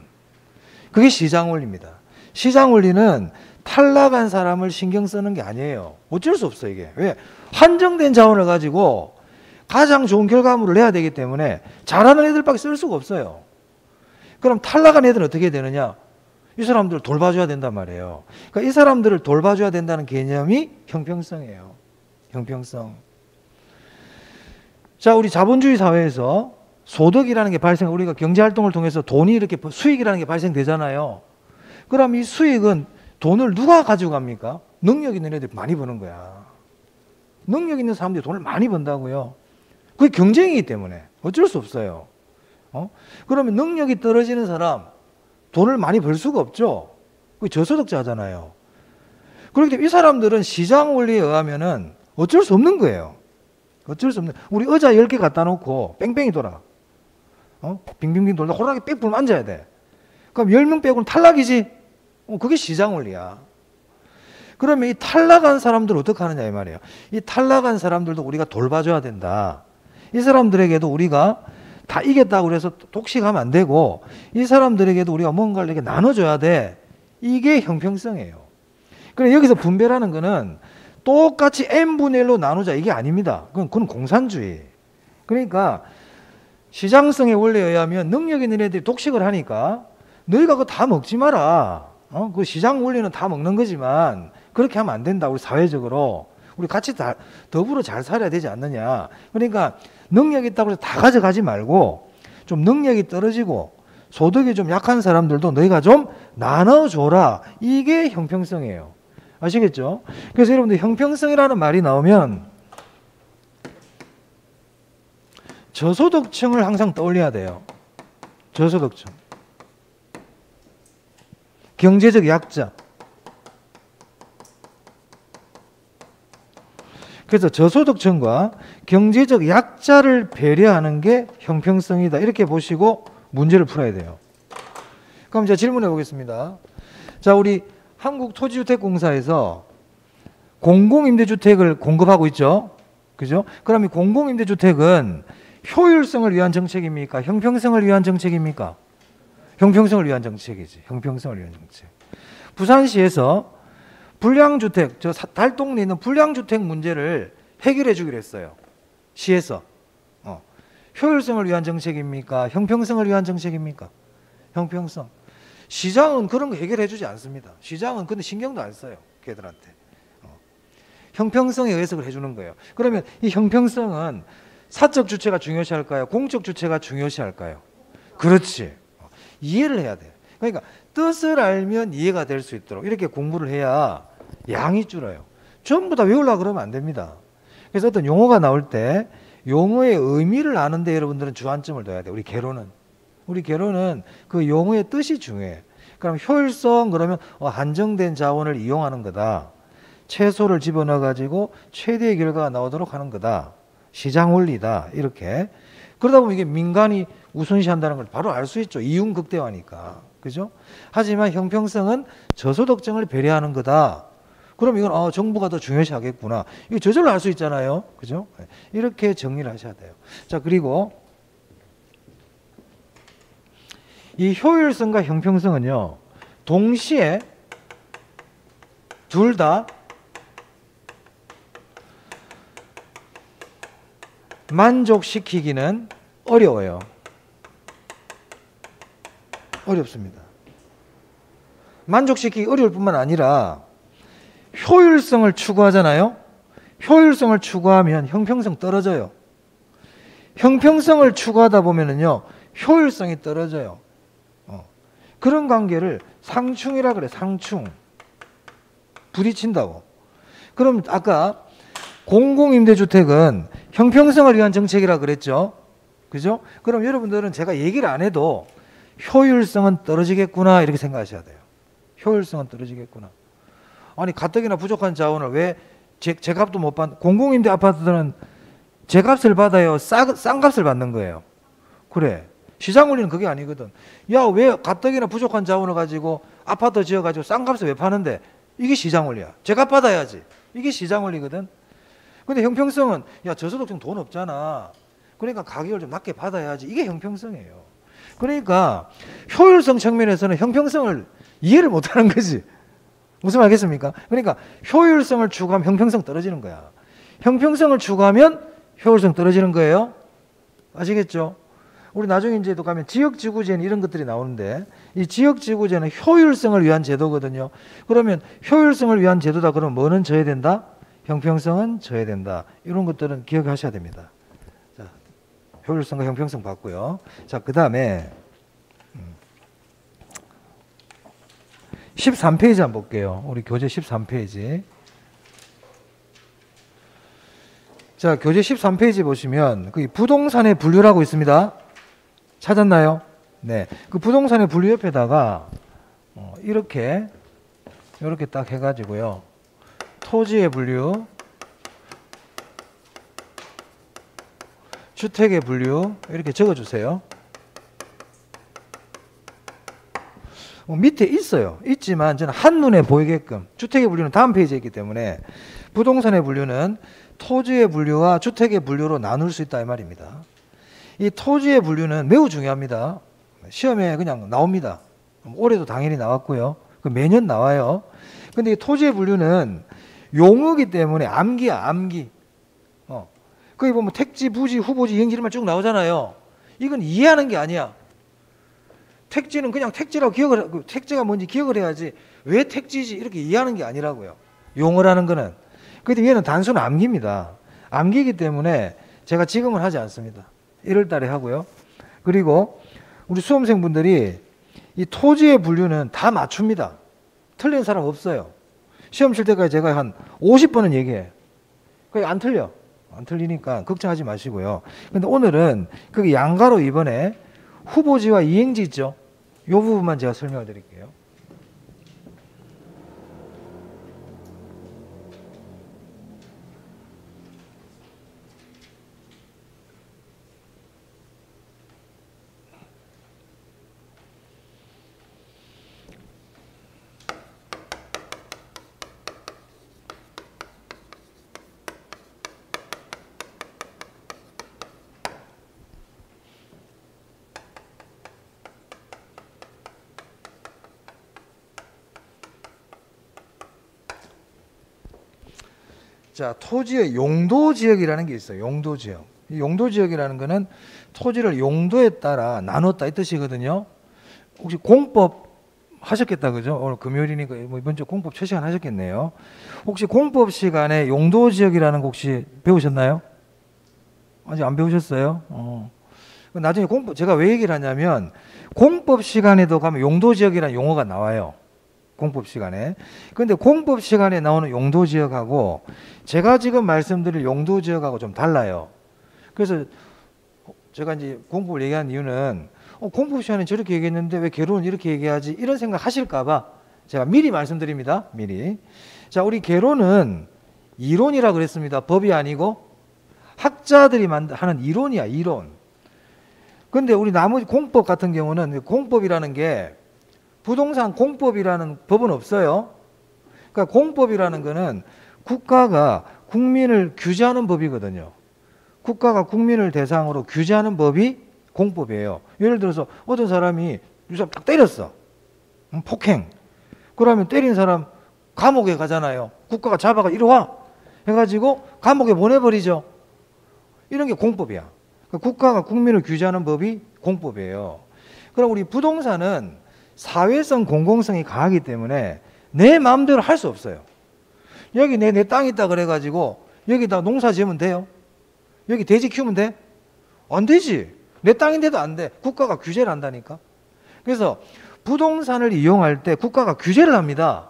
그게 시장 원리입니다. 시장 원리는 탈락한 사람을 신경 쓰는 게 아니에요. 어쩔 수 없어, 이게. 왜? 한정된 자원을 가지고 가장 좋은 결과물을 내야 되기 때문에 잘하는 애들밖에 쓸 수가 없어요. 그럼 탈락한 애들은 어떻게 되느냐? 이 사람들을 돌봐줘야 된단 말이에요. 그러니까 이 사람들을 돌봐줘야 된다는 개념이 형평성이에요. 형평성. 자, 우리 자본주의 사회에서 소득이라는 게 우리가 경제활동을 통해서 돈이 이렇게 수익이라는 게 발생되잖아요. 그럼 이 수익은 돈을 누가 가지고 갑니까? 능력 있는 애들이 많이 버는 거야. 능력 있는 사람들이 돈을 많이 번다고요. 그게 경쟁이기 때문에 어쩔 수 없어요. 그러면 능력이 떨어지는 사람, 돈을 많이 벌 수가 없죠. 그게 저소득자잖아요. 그렇기 때문에 이 사람들은 시장 원리에 의하면은 어쩔 수 없는 거예요. 어쩔 수 없는. 우리 의자 10개 갖다 놓고 뺑뺑이 돌아. 빙빙빙 돌다 호랑이 빽 불면 앉아야 돼. 그럼 10명 빼고는 탈락이지. 그게 시장 원리야. 그러면 이 탈락한 사람들을 어떻게 하느냐 이 말이에요. 이 탈락한 사람들도 우리가 돌봐줘야 된다. 이 사람들에게도 우리가 다 이겼다고 그래서 독식하면 안 되고 이 사람들에게도 우리가 뭔가를 이렇게 나눠줘야 돼. 이게 형평성이에요. 그래 여기서 분배라는 거는 똑같이 n분의 1로 나누자 이게 아닙니다. 그건 공산주의. 그러니까 시장성의 원리에 의하면 능력 있는 애들이 독식을 하니까 너희가 그거 다 먹지 마라. 그 시장 원리는 다 먹는 거지만 그렇게 하면 안 된다. 우리 사회적으로. 우리 같이 다 더불어 잘 살아야 되지 않느냐. 그러니까 능력이 있다고 해서 다 가져가지 말고 좀 능력이 떨어지고 소득이 좀 약한 사람들도 너희가 좀 나눠줘라. 이게 형평성이에요. 아시겠죠? 그래서 여러분들 형평성이라는 말이 나오면 저소득층을 항상 떠올려야 돼요. 저소득층. 경제적 약자. 그래서 저소득층과 경제적 약자를 배려하는 게 형평성이다. 이렇게 보시고 문제를 풀어야 돼요. 그럼 제가 질문해 보겠습니다. 자, 우리 한국토지주택공사에서 공공임대주택을 공급하고 있죠. 그죠? 그럼 이 공공임대주택은 효율성을 위한 정책입니까? 형평성을 위한 정책입니까? 형평성을 위한 정책이지. 형평성을 위한 정책. 부산시에서 불량주택, 저 달동네에 있는 불량주택 문제를 해결해 주기로 했어요. 시에서. 효율성을 위한 정책입니까? 형평성을 위한 정책입니까? 형평성. 시장은 그런 거 해결해 주지 않습니다. 시장은 근데 신경도 안 써요. 걔들한테. 형평성에 의해서 그걸 해주는 거예요. 그러면 이 형평성은 사적 주체가 중요시할까요? 공적 주체가 중요시할까요? 그렇지. 이해를 해야 돼요. 그러니까 뜻을 알면 이해가 될 수 있도록 이렇게 공부를 해야 양이 줄어요. 전부 다 외우려고 그러면 안 됩니다. 그래서 어떤 용어가 나올 때 용어의 의미를 아는데 여러분들은 주안점을 둬야 돼요. 우리 개론은 그 용어의 뜻이 중요해. 그럼 효율성 그러면 한정된 자원을 이용하는 거다. 최소를 집어넣어 가지고 최대의 결과가 나오도록 하는 거다. 시장 원리다. 이렇게. 그러다 보면 이게 민간이 우선시한다는 걸 바로 알 수 있죠. 이윤극대화니까. 그죠? 하지만 형평성은 저소득층을 배려하는 거다. 그럼 이건 정부가 더 중요시하겠구나. 이거 저절로 알 수 있잖아요. 그죠? 이렇게 정리를 하셔야 돼요. 자, 그리고 이 효율성과 형평성은요. 동시에 둘 다 만족시키기는 어려워요. 어렵습니다. 만족시키기 어려울 뿐만 아니라 효율성을 추구하잖아요. 효율성을 추구하면 형평성 떨어져요. 형평성을 추구하다 보면은요, 효율성이 떨어져요. 그런 관계를 상충이라 그래. 상충. 부딪힌다고. 그럼 아까 공공임대주택은 형평성을 위한 정책이라 그랬죠. 그죠? 그럼 여러분들은 제가 얘기를 안 해도 효율성은 떨어지겠구나 이렇게 생각하셔야 돼요. 효율성은 떨어지겠구나. 아니 가뜩이나 부족한 자원을 왜 제 값도 못 받는, 공공임대 아파트들은 제 값을 받아요, 싼 값을 받는 거예요. 그래, 시장 원리는 그게 아니거든. 야, 왜 가뜩이나 부족한 자원을 가지고 아파트 지어가지고 싼 값을 왜 파는데? 이게 시장 원리야. 제 값 받아야지. 이게 시장 원리거든. 근데 형평성은 야, 저소득층 돈 없잖아, 그러니까 가격을 좀 낮게 받아야지. 이게 형평성이에요. 그러니까 효율성 측면에서는 형평성을 이해를 못하는 거지. 무슨 말 알겠습니까? 그러니까 효율성을 추구하면 형평성 떨어지는 거야. 형평성을 추구하면 효율성 떨어지는 거예요. 아시겠죠? 우리 나중에 이제 또 가면 지역지구제는 이런 것들이 나오는데, 이 지역지구제는 효율성을 위한 제도거든요. 그러면 효율성을 위한 제도다 그러면 뭐는 져야 된다? 형평성은 져야 된다. 이런 것들은 기억하셔야 됩니다. 자, 효율성과 형평성 봤고요. 자, 그 다음에 13페이지 한번 볼게요. 우리 교재 13페이지. 자, 교재 13페이지 보시면 그 부동산의 분류라고 있습니다. 찾았나요? 네. 그 부동산의 분류 옆에다가 이렇게 딱 해가지고요. 토지의 분류, 주택의 분류 이렇게 적어주세요. 밑에 있어요. 있지만 저는 한눈에 보이게끔, 주택의 분류는 다음 페이지에 있기 때문에 부동산의 분류는 토지의 분류와 주택의 분류로 나눌 수 있다 이 말입니다. 이 토지의 분류는 매우 중요합니다. 시험에 그냥 나옵니다. 올해도 당연히 나왔고요. 매년 나와요. 근데 이 토지의 분류는 용어기 때문에 암기야, 암기. 거기 보면 택지, 부지, 후보지, 이행지 이름만 쭉 나오잖아요. 이건 이해하는 게 아니야. 택지는 그냥 택지라고 기억을, 택지가 뭔지 기억을 해야지 왜 택지지 이렇게 이해하는 게 아니라고요. 용어라는 거는. 근데 얘는 단순 암기입니다. 암기이기 때문에 제가 지금은 하지 않습니다. 1월 달에 하고요. 그리고 우리 수험생분들이 이 토지의 분류는 다 맞춥니다. 틀린 사람 없어요. 시험 칠 때까지 제가 한 50번은 얘기해. 그게 안 틀려. 안 틀리니까 걱정하지 마시고요. 근데 오늘은 그 양가로 이번에 후보지와 이행지 있죠? 이 부분만 제가 설명을 드릴게요. 자, 토지의 용도지역이라는 게 있어요. 용도지역. 이 용도지역이라는 거는 토지를 용도에 따라 나눴다 이 뜻이거든요. 혹시 공법 하셨겠다 그죠? 오늘 금요일이니까 이번 주 공법 첫 시간 하셨겠네요. 혹시 공법 시간에 용도지역이라는 거 혹시 배우셨나요? 아직 안 배우셨어요? 나중에 공법, 제가 왜 얘기를 하냐면 공법 시간에도 가면 용도지역이라는 용어가 나와요. 공법 시간에. 근데 공법 시간에 나오는 용도지역하고 제가 지금 말씀드릴 용도지역하고 좀 달라요. 그래서 제가 이제 공법을 얘기한 이유는 공법 시간에 저렇게 얘기했는데 왜 개론은 이렇게 얘기하지? 이런 생각 하실까봐 제가 미리 말씀드립니다. 미리. 자, 우리 개론은 이론이라 그랬습니다. 법이 아니고 학자들이 하는 이론이야, 이론. 근데 우리 나머지 공법 같은 경우는 공법이라는 게 부동산 공법이라는 법은 없어요. 그러니까 공법이라는 거는 국가가 국민을 규제하는 법이거든요. 국가가 국민을 대상으로 규제하는 법이 공법이에요. 예를 들어서 어떤 사람이 유사 딱 때렸어. 폭행. 그러면 때린 사람 감옥에 가잖아요. 국가가 잡아가 이리 와 해가지고 감옥에 보내버리죠. 이런 게 공법이야. 국가가 국민을 규제하는 법이 공법이에요. 그럼 우리 부동산은 사회성, 공공성이 강하기 때문에 내 마음대로 할 수 없어요. 여기 내 땅 있다 그래가지고 여기다 농사 지으면 돼요? 여기 돼지 키우면 돼? 안 되지. 내 땅인데도 안 돼. 국가가 규제를 한다니까. 그래서 부동산을 이용할 때 국가가 규제를 합니다.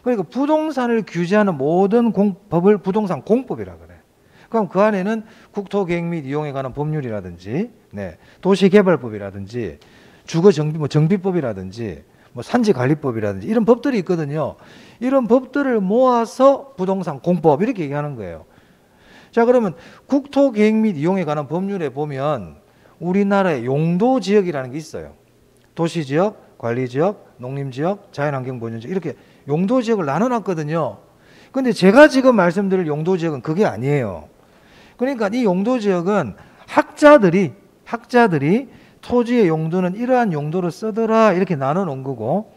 그러니까 부동산을 규제하는 모든 법을 부동산 공법이라 그래. 그럼 그 안에는 국토계획 및 이용에 관한 법률이라든지, 도시개발법이라든지, 정비법이라든지, 산지관리법이라든지 이런 법들이 있거든요. 이런 법들을 모아서 부동산 공법 이렇게 얘기하는 거예요. 자, 그러면 국토계획 및 이용에 관한 법률에 보면 우리나라에 용도지역이라는 게 있어요. 도시지역, 관리지역, 농림지역, 자연환경보전지역 이렇게 용도지역을 나눠놨거든요. 근데 제가 지금 말씀드릴 용도지역은 그게 아니에요. 그러니까 이 용도지역은 학자들이 토지의 용도는 이러한 용도로 쓰더라 이렇게 나눠놓은 거고,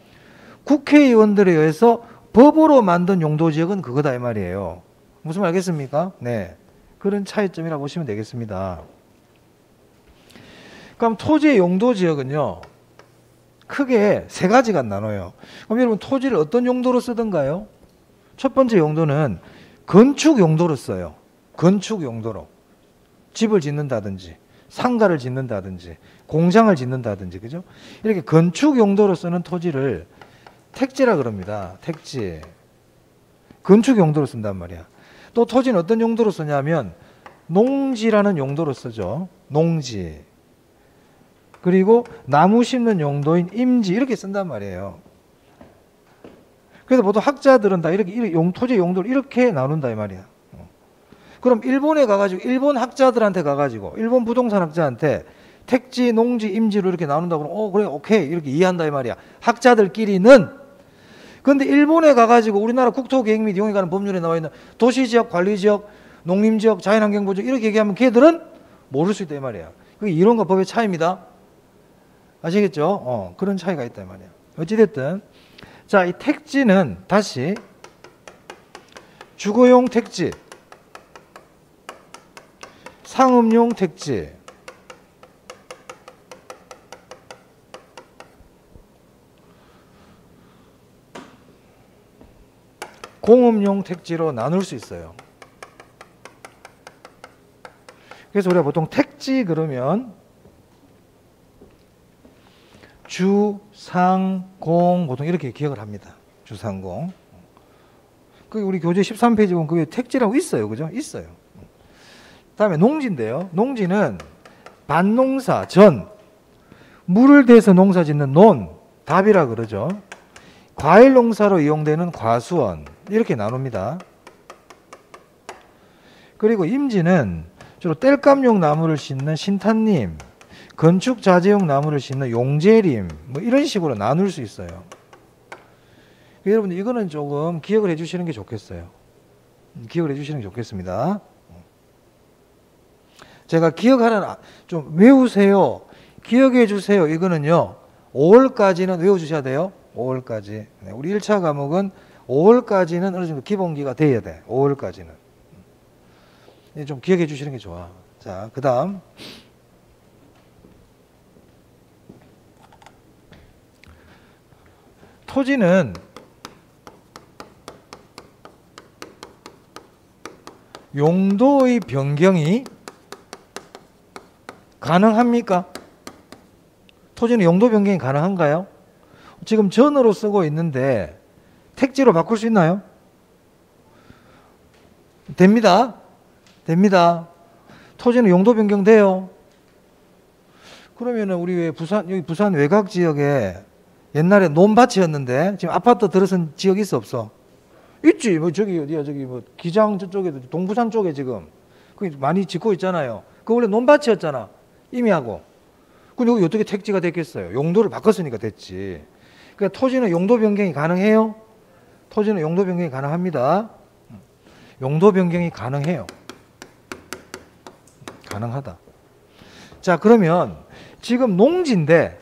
국회의원들에 의해서 법으로 만든 용도지역은 그거다 이 말이에요. 무슨 말 알겠습니까? 네, 그런 차이점이라고 보시면 되겠습니다. 그럼 토지의 용도지역은요 크게 세 가지가 나눠요. 그럼 여러분 토지를 어떤 용도로 쓰던가요? 첫 번째 용도는 건축 용도로 써요. 건축 용도로 집을 짓는다든지 상가를 짓는다든지 공장을 짓는다든지, 그죠? 이렇게 건축 용도로 쓰는 토지를 택지라 그럽니다. 택지. 건축 용도로 쓴단 말이야. 또 토지는 어떤 용도로 쓰냐면 농지라는 용도로 쓰죠. 농지. 그리고 나무 심는 용도인 임지 이렇게 쓴단 말이에요. 그래서 보통 학자들은 다 이렇게 토지 용도를 이렇게 나눈다 이 말이야. 그럼 일본에 가가지고 일본 학자들한테 가가지고 일본 부동산 학자한테 택지, 농지, 임지로 이렇게 나눈다 그러면 그래 오케이 이렇게 이해한다 이 말이야. 학자들끼리는. 근데 일본에 가가지고 우리나라 국토계획 및 이용에 관한 법률에 나와 있는 도시지역, 관리지역, 농림지역, 자연환경보전 이렇게 얘기하면 걔들은 모를 수 있다 이 말이야. 그게 이론과 법의 차이입니다. 아시겠죠? 그런 차이가 있다 이 말이야. 어찌됐든 자, 이 택지는 다시 주거용 택지, 상업용 택지, 공업용 택지로 나눌 수 있어요. 그래서 우리가 보통 택지 그러면 주, 상, 공 보통 이렇게 기억을 합니다. 주, 상, 공. 그 우리 교재 13페이지 보면 그게 택지라고 있어요. 그죠? 있어요. 다음에 농지인데요. 농지는 밭농사, 전, 물을 대서 농사 짓는 논, 답이라 그러죠. 과일 농사로 이용되는 과수원 이렇게 나눕니다. 그리고 임지는 주로 땔감용 나무를 심는 신탄림, 건축 자재용 나무를 심는 용재림 이런 식으로 나눌 수 있어요. 여러분들 이거는 조금 기억을 해주시는 게 좋겠어요. 기억을 해주시는 게 좋겠습니다. 제가 기억하라는 좀 외우세요, 기억해 주세요 이거는요 5월까지는 외워주셔야 돼요. 5월까지. 우리 1차 과목은 5월까지는 어느 정도 기본기가 돼야 돼. 5월까지는. 좀 기억해 주시는 게 좋아. 자, 그 다음. 토지는 용도의 변경이 가능합니까? 토지는 용도 변경이 가능한가요? 지금 전으로 쓰고 있는데 택지로 바꿀 수 있나요? 됩니다. 됩니다. 토지는 용도 변경돼요. 그러면은 우리 왜 여기 부산 외곽 지역에 옛날에 논밭이었는데 지금 아파트 들어선 지역 있어 없어? 있지. 저기 어디야 저기 기장 저쪽에 동부산 쪽에 지금 그 많이 짓고 있잖아요. 그 원래 논밭이었잖아. 이미 하고. 근데 여기 어떻게 택지가 됐겠어요? 용도를 바꿨으니까 됐지. 그러니까 토지는 용도 변경이 가능해요? 토지는 용도 변경이 가능합니다. 용도 변경이 가능해요. 가능하다. 자, 그러면 지금 농지인데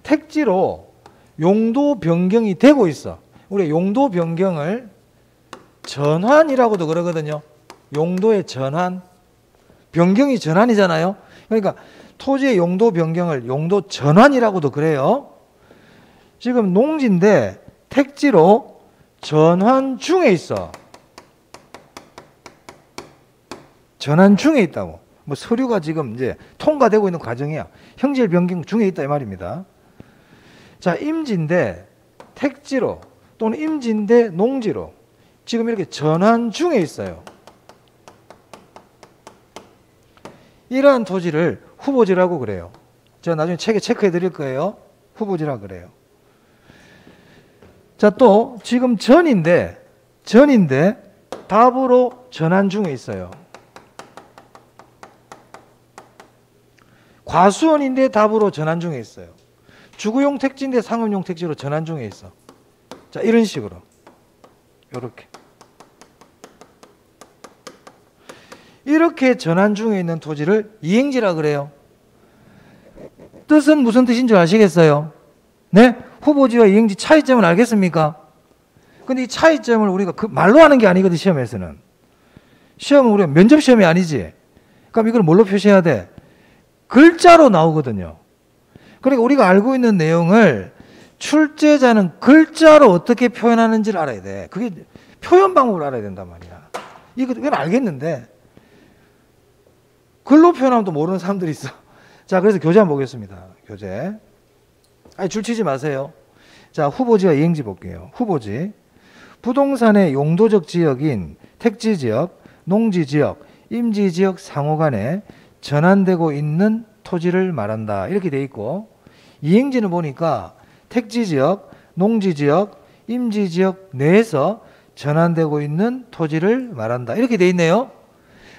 택지로 용도 변경이 되고 있어. 우리 용도 변경을 전환이라고도 그러거든요. 용도의 전환. 변경이 전환이잖아요. 그러니까 토지의 용도 변경을 용도 전환이라고도 그래요. 지금 농지인데 택지로 전환 중에 있어. 전환 중에 있다고. 뭐 서류가 지금 이제 통과되고 있는 과정이야. 형질 변경 중에 있다 이 말입니다. 자, 임지인데 택지로 또는 임지인데 농지로 지금 이렇게 전환 중에 있어요. 이러한 토지를 후보지라고 그래요. 제가 나중에 책에 체크해 드릴 거예요. 후보지라고 그래요. 자, 또 지금 전인데 답으로 전환 중에 있어요. 과수원인데 답으로 전환 중에 있어요. 주거용 택지인데 상업용 택지로 전환 중에 있어. 자, 이런 식으로. 요렇게. 이렇게 전환 중에 있는 토지를 이행지라 그래요. 뜻은 무슨 뜻인 줄 아시겠어요? 네? 후보지와 이행지 차이점을 알겠습니까? 근데 이 차이점을 우리가 말로 하는 게 아니거든, 시험에서는. 시험은 우리가 면접 시험이 아니지. 그럼 이걸 뭘로 표시해야 돼? 글자로 나오거든요. 그러니까 우리가 알고 있는 내용을 출제자는 글자로 어떻게 표현하는지를 알아야 돼. 그게 표현 방법을 알아야 된단 말이야. 이건 알겠는데 글로 표현하면 또 모르는 사람들이 있어. 자, 그래서 교재 한번 보겠습니다. 교재. 아니, 줄치지 마세요. 자, 후보지와 이행지 볼게요. 후보지. 부동산의 용도적 지역인 택지지역, 농지지역, 임지지역 상호 간에 전환되고 있는 토지를 말한다. 이렇게 돼 있고, 이행지는 보니까 택지지역, 농지지역, 임지지역 내에서 전환되고 있는 토지를 말한다. 이렇게 돼 있네요.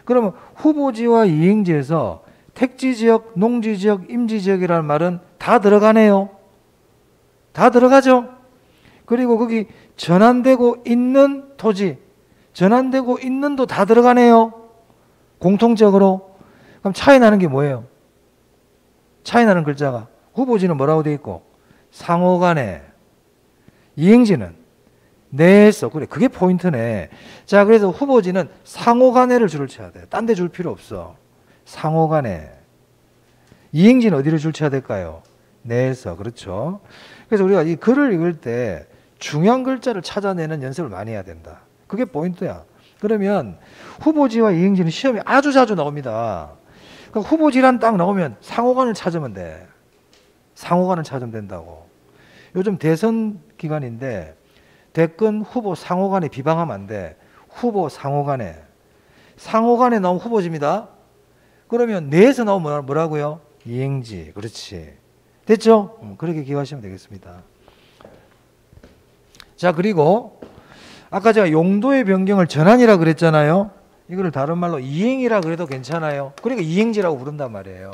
그러면 후보지와 이행지에서 택지지역, 농지지역, 임지지역이라는 말은 다 들어가네요. 다 들어가죠. 그리고 거기 전환되고 있는 토지, 전환되고 있는도 다 들어가네요. 공통적으로. 그럼 차이 나는 게 뭐예요? 차이 나는 글자가 후보지는 뭐라고 돼 있고 상호간에, 이행지는 내에서. 그래, 그게 포인트네. 자, 그래서 후보지는 상호간에를 줄을 쳐야 돼. 딴 데 줄 필요 없어. 상호간에. 이행지는 어디를 줄 쳐야 될까요? 내에서. 그렇죠. 그래서 우리가 이 글을 읽을 때 중요한 글자를 찾아내는 연습을 많이 해야 된다. 그게 포인트야. 그러면 후보지와 이행지는 시험에 아주 자주 나옵니다. 그러니까 후보지란 딱 나오면 상호간을 찾으면 돼. 상호간을 찾으면 된다고. 요즘 대선 기간인데 대권 후보 상호간에 비방하면 안 돼. 후보 상호간에. 상호간에 나온 후보지입니다. 그러면 내에서 나오면 뭐라고요? 이행지. 그렇지. 됐죠? 그렇게 기억하시면 되겠습니다. 자, 그리고 아까 제가 용도의 변경을 전환이라 그랬잖아요. 이거를 다른 말로 이행이라 그래도 괜찮아요. 그러니까 이행지라고 부른단 말이에요.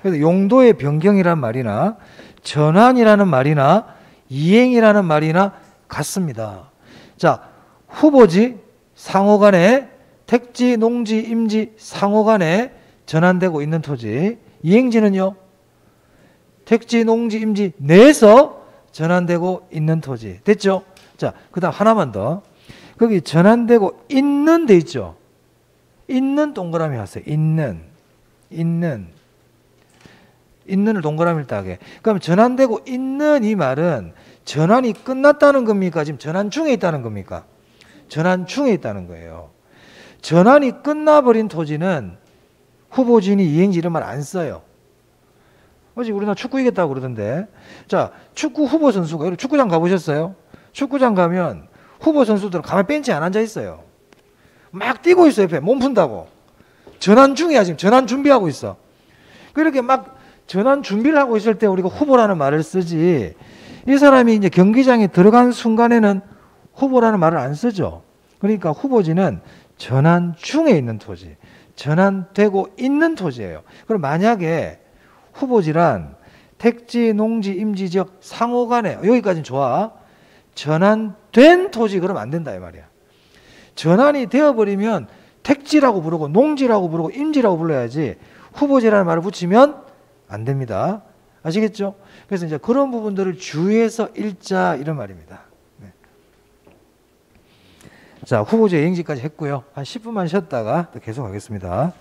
그래서 용도의 변경이란 말이나 전환이라는 말이나 이행이라는 말이나 같습니다. 자, 후보지 상호간에 택지, 농지, 임지 상호간에 전환되고 있는 토지. 이행지는요, 택지, 농지, 임지 내에서 전환되고 있는 토지. 됐죠? 자, 그 다음 하나만 더. 거기 전환되고 있는 데 있죠? 있는 동그라미 하세요. 있는을 동그라미를 따게. 그럼 전환되고 있는 이 말은 전환이 끝났다는 겁니까? 지금 전환 중에 있다는 겁니까? 전환 중에 있다는 거예요. 전환이 끝나버린 토지는 후보지니 이행지 이런 말 안 써요. 어제 우리나라 축구 이겼다고 그러던데. 자, 축구 후보 선수가, 여러분 축구장 가보셨어요? 축구장 가면 후보 선수들은 가만히 벤치에 안 앉아 있어요. 막 뛰고 있어요. 옆에 몸 푼다고. 전환 중이야. 지금 전환 준비하고 있어. 그렇게 막 전환 준비를 하고 있을 때 우리가 후보라는 말을 쓰지, 이 사람이 이제 경기장에 들어간 순간에는 후보라는 말을 안 쓰죠. 그러니까 후보지는 전환 중에 있는 토지, 전환되고 있는 토지예요. 그럼 만약에 후보지란 택지, 농지, 임지 지역 상호간에, 여기까지는 좋아. 전환된 토지 그러면 안 된다 이 말이야. 전환이 되어버리면 택지라고 부르고 농지라고 부르고 임지라고 불러야지 후보지라는 말을 붙이면 안 됩니다. 아시겠죠? 그래서 이제 그런 부분들을 주의해서 읽자 이런 말입니다. 네. 자, 후보자 이행시까지 했고요. 한 10분만 쉬었다가 또 계속 하겠습니다.